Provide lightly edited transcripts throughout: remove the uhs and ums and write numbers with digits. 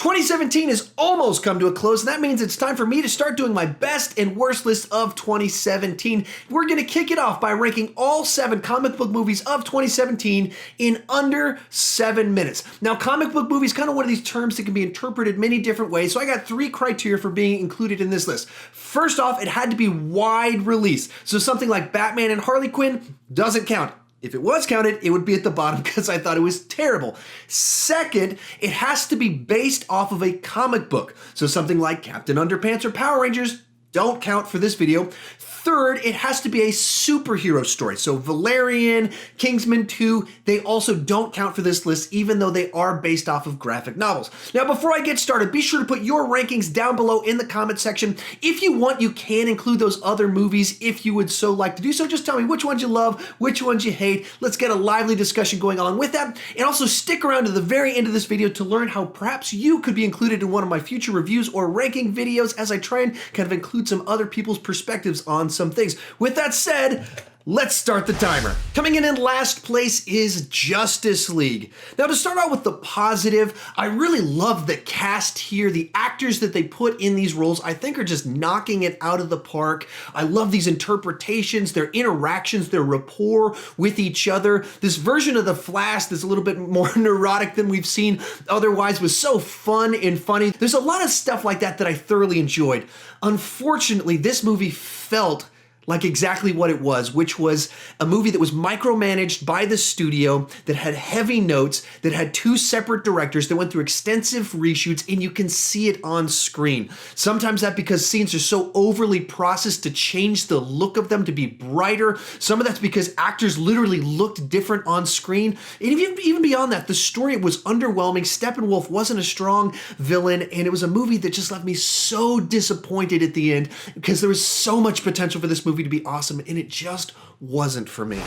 2017 has almost come to a close, and that means it's time for me to start doing my best and worst list of 2017. We're going to kick it off by ranking all 7 comic book movies of 2017 in under 7 minutes. Now, comic book movie is kind of one of these terms that can be interpreted many different ways, so I got 3 criteria for being included in this list. First off, it had to be wide release, so something like Batman and Harley Quinn doesn't count. If it was counted, it would be at the bottom because I thought it was terrible. Second, it has to be based off of a comic book. So something like Captain Underpants or Power Rangers don't count for this video. Third, it has to be a superhero story. So Valerian, Kingsman 2, they also don't count for this list, even though they are based off of graphic novels. Now, before I get started, be sure to put your rankings down below in the comment section. If you want, you can include those other movies if you would so like to do so. Just tell me which ones you love, which ones you hate. Let's get a lively discussion going on with that. And also stick around to the very end of this video to learn how perhaps you could be included in one of my future reviews or ranking videos as I try and kind of include some other people's perspectives on some things. With that said, let's start the timer. Coming in last place is Justice League. Now, to start out with the positive, I really love the cast here. The actors that they put in these roles, I think, are just knocking it out of the park. I love these interpretations, their interactions, their rapport with each other. This version of the Flash that's a little bit more neurotic than we've seen otherwise was so fun and funny. There's a lot of stuff like that that I thoroughly enjoyed. Unfortunately, this movie felt like exactly what it was, which was a movie that was micromanaged by the studio, that had heavy notes, that had 2 separate directors, that went through extensive reshoots, and you can see it on screen. Sometimes that's because scenes are so overly processed to change the look of them to be brighter. Some of that's because actors literally looked different on screen. And even beyond that, the story was underwhelming. Steppenwolf wasn't a strong villain, and it was a movie that just left me so disappointed at the end because there was so much potential for this movie to be awesome, and it just wasn't for me.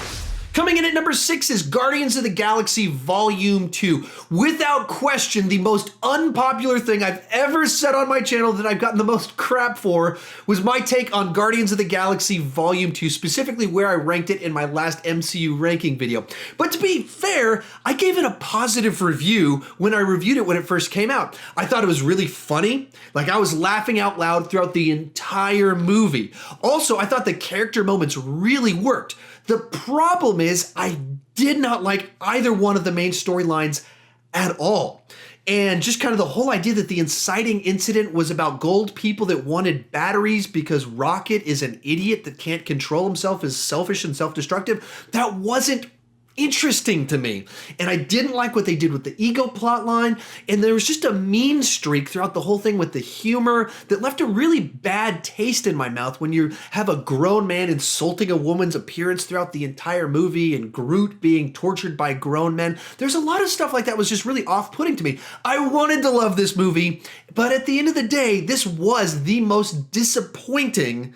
Coming in at number 6 is Guardians of the Galaxy Volume 2. Without question, the most unpopular thing I've ever said on my channel that I've gotten the most crap for was my take on Guardians of the Galaxy Volume 2, specifically where I ranked it in my last MCU ranking video. But to be fair, I gave it a positive review when I reviewed it when it first came out. I thought it was really funny. Like, I was laughing out loud throughout the entire movie. Also, I thought the character moments really worked. The problem is I did not like either one of the main storylines at all. And just kind of the whole idea that the inciting incident was about gold people that wanted batteries because Rocket is an idiot that can't control himself, is selfish and self-destructive, that wasn't interesting to me. And I didn't like what they did with the ego plot line. And there was just a mean streak throughout the whole thing with the humor that left a really bad taste in my mouth when you have a grown man insulting a woman's appearance throughout the entire movie and Groot being tortured by grown men. There's a lot of stuff like that was just really off-putting to me. I wanted to love this movie, but at the end of the day, this was the most disappointing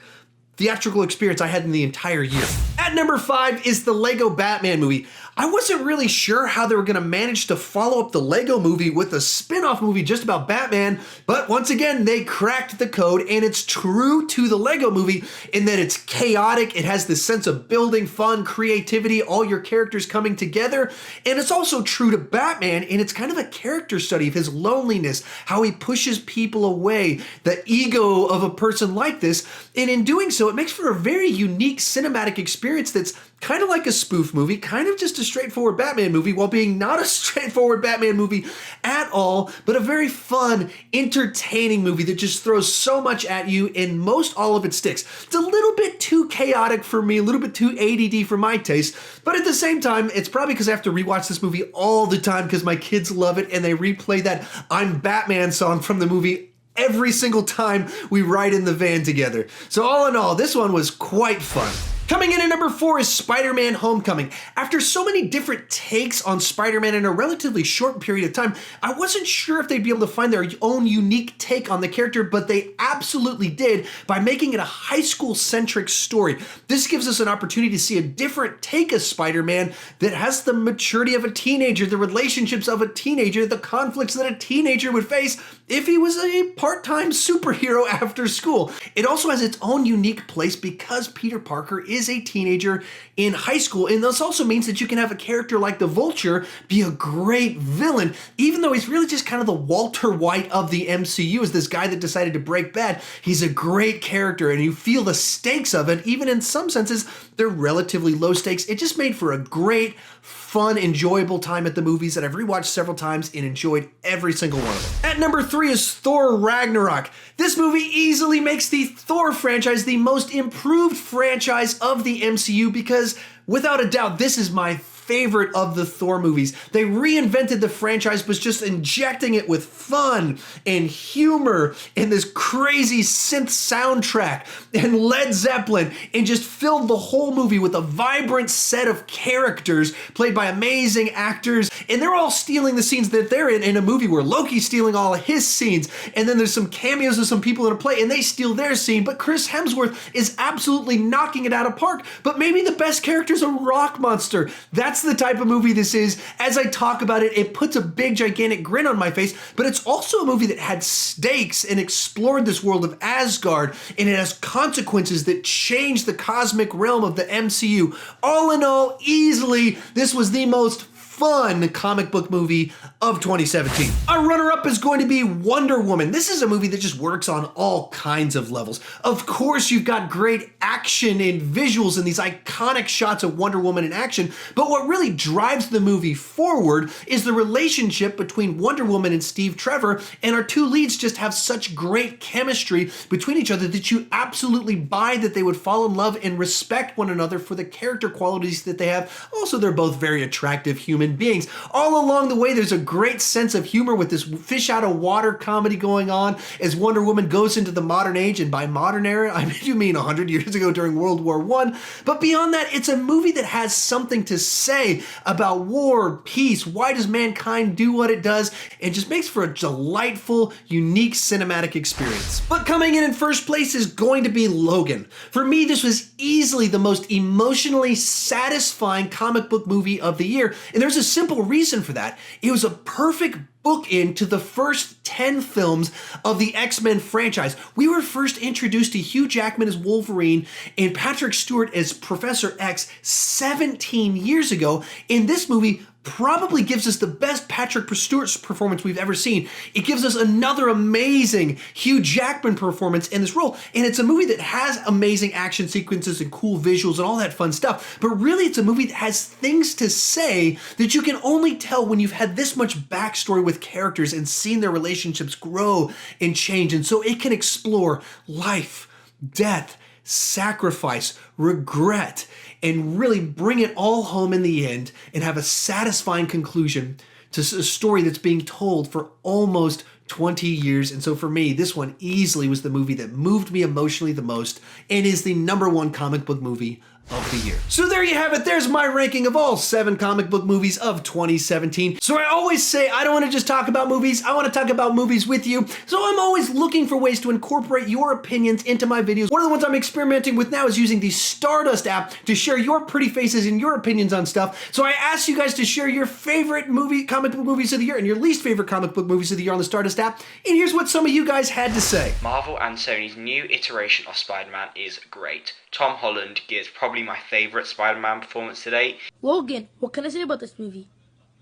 theatrical experience I had in the entire year. At number 5 is the Lego Batman movie. I wasn't really sure how they were going to manage to follow up the Lego movie with a spin-off movie just about Batman, but once again, they cracked the code, and it's true to the Lego movie in that it's chaotic, it has this sense of building, fun, creativity, all your characters coming together, and it's also true to Batman, and it's kind of a character study of his loneliness, how he pushes people away, the ego of a person like this, and in doing so, it makes for a very unique cinematic experience that's kind of like a spoof movie, kind of just a straightforward Batman movie, while being not a straightforward Batman movie at all, but a very fun, entertaining movie that just throws so much at you, and most all of it sticks. It's a little bit too chaotic for me, a little bit too ADD for my taste, but at the same time, it's probably because I have to rewatch this movie all the time because my kids love it, and they replay that I'm Batman song from the movie every single time we ride in the van together. So all in all, this one was quite fun. Coming in at number 4 is SpiderMan Homecoming. After so many different takes on Spider-Man in a relatively short period of time, I wasn't sure if they'd be able to find their own unique take on the character, but they absolutely did by making it a high school-centric story. This gives us an opportunity to see a different take of Spider-Man that has the maturity of a teenager, the relationships of a teenager, the conflicts that a teenager would face if he was a part-time superhero after school. It also has its own unique place because Peter Parker is is a teenager in high school. And this also means that you can have a character like the Vulture be a great villain, even though he's really just kind of the Walter White of the MCU, as this guy that decided to break bad. He's a great character, and you feel the stakes of it. Even in some senses, they're relatively low stakes. It just made for a great, fun, enjoyable time at the movies that I've rewatched several times and enjoyed every single one of them. At number 3 is Thor Ragnarok. This movie easily makes the Thor franchise the most improved franchise of the MCU because, without a doubt, this is my favorite of the Thor movies. They reinvented the franchise, but just injecting it with fun and humor and this crazy synth soundtrack and Led Zeppelin, and just filled the whole movie with a vibrant set of characters played by amazing actors. And they're all stealing the scenes that they're in a movie where Loki's stealing all of his scenes. And then there's some cameos of some people in a play and they steal their scene. But Chris Hemsworth is absolutely knocking it out of park. But maybe the best character is a rock monster. That's the type of movie this is. As I talk about it, it puts a big, gigantic grin on my face, but it's also a movie that had stakes and explored this world of Asgard, and it has consequences that change the cosmic realm of the MCU. All in all, easily, this was the most fun comic book movie of 2017. Our runner-up is going to be Wonder Woman. This is a movie that just works on all kinds of levels. Of course, you've got great action and visuals and these iconic shots of Wonder Woman in action, but what really drives the movie forward is the relationship between Wonder Woman and Steve Trevor, and our two leads just have such great chemistry between each other that you absolutely buy that they would fall in love and respect one another for the character qualities that they have. Also, they're both very attractive human beings. All along the way, there's a great sense of humor with this fish out of water comedy going on as Wonder Woman goes into the modern age, and by modern era, I do mean 100 years ago during World War I. But beyond that, it's a movie that has something to say about war, peace, why does mankind do what it does, and just makes for a delightful, unique cinematic experience. But coming in first place is going to be Logan. For me, this was easily the most emotionally satisfying comic book movie of the year, and there's a simple reason for that. It was a perfect bookend to the first 10 films of the X-Men franchise. We were first introduced to Hugh Jackman as Wolverine and Patrick Stewart as Professor X 17 years ago, and this movie probably gives us the best Patrick Stewart's performance we've ever seen. It gives us another amazing Hugh Jackman performance in this role, and it's a movie that has amazing action sequences and cool visuals and all that fun stuff, but really it's a movie that has things to say that you can only tell when you've had this much backstory with characters and seen their relationships grow and change, and so it can explore life, death, sacrifice, regret, and really bring it all home in the end and have a satisfying conclusion to a story that's being told for almost 20 years. And so for me, this one easily was the movie that moved me emotionally the most and is the #1 comic book movie of the year. So there you have it. There's my ranking of all 7 comic book movies of 2017. So I always say I don't want to just talk about movies. I want to talk about movies with you. So I'm always looking for ways to incorporate your opinions into my videos. One of the ones I'm experimenting with now is using the Stardust app to share your pretty faces and your opinions on stuff. So I asked you guys to share your favorite comic book movies of the year and your least favorite comic book movies of the year on the Stardust app. And here's what some of you guys had to say. Marvel and Sony's new iteration of Spider-Man is great. Tom Holland gives probably my favourite Spider-Man performance to date. Logan, what can I say about this movie?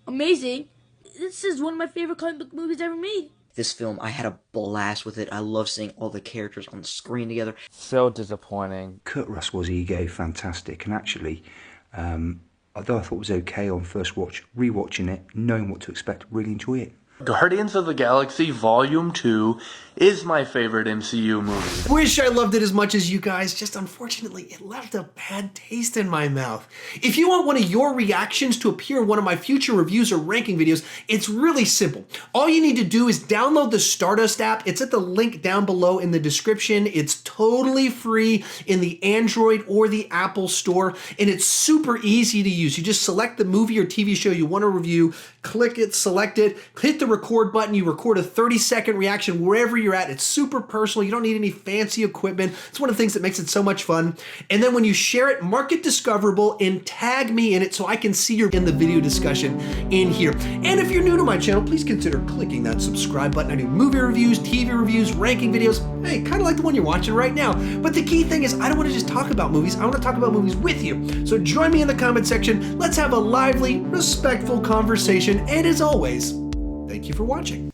Amazing. This is one of my favorite comic book movies ever made. This film, I had a blast with it. I love seeing all the characters on the screen together. So disappointing. Kurt Russell's ego, fantastic. And actually, although I thought it was okay on first watch, rewatching it, knowing what to expect, really enjoy it. Guardians of the Galaxy Volume 2 is my favorite MCU movie. Wish I loved it as much as you guys, just unfortunately it left a bad taste in my mouth. If you want one of your reactions to appear in one of my future reviews or ranking videos, it's really simple. All you need to do is download the Stardust app. It's at the link down below in the description. It's totally free in the Android or the Apple store, and it's super easy to use. You just select the movie or TV show you want to review, click it, select it, hit the record button, you record a 30-second reaction wherever you're you're at. It's super personal. You don't need any fancy equipment. It's one of the things that makes it so much fun. And then when you share it, mark it discoverable and tag me in it so I can see you're in the video discussion in here. And if you're new to my channel, please consider clicking that subscribe button. I do movie reviews, TV reviews, ranking videos. Hey, kind of like the one you're watching right now. But the key thing is I don't want to just talk about movies. I want to talk about movies with you. So join me in the comment section. Let's have a lively, respectful conversation. And as always, thank you for watching.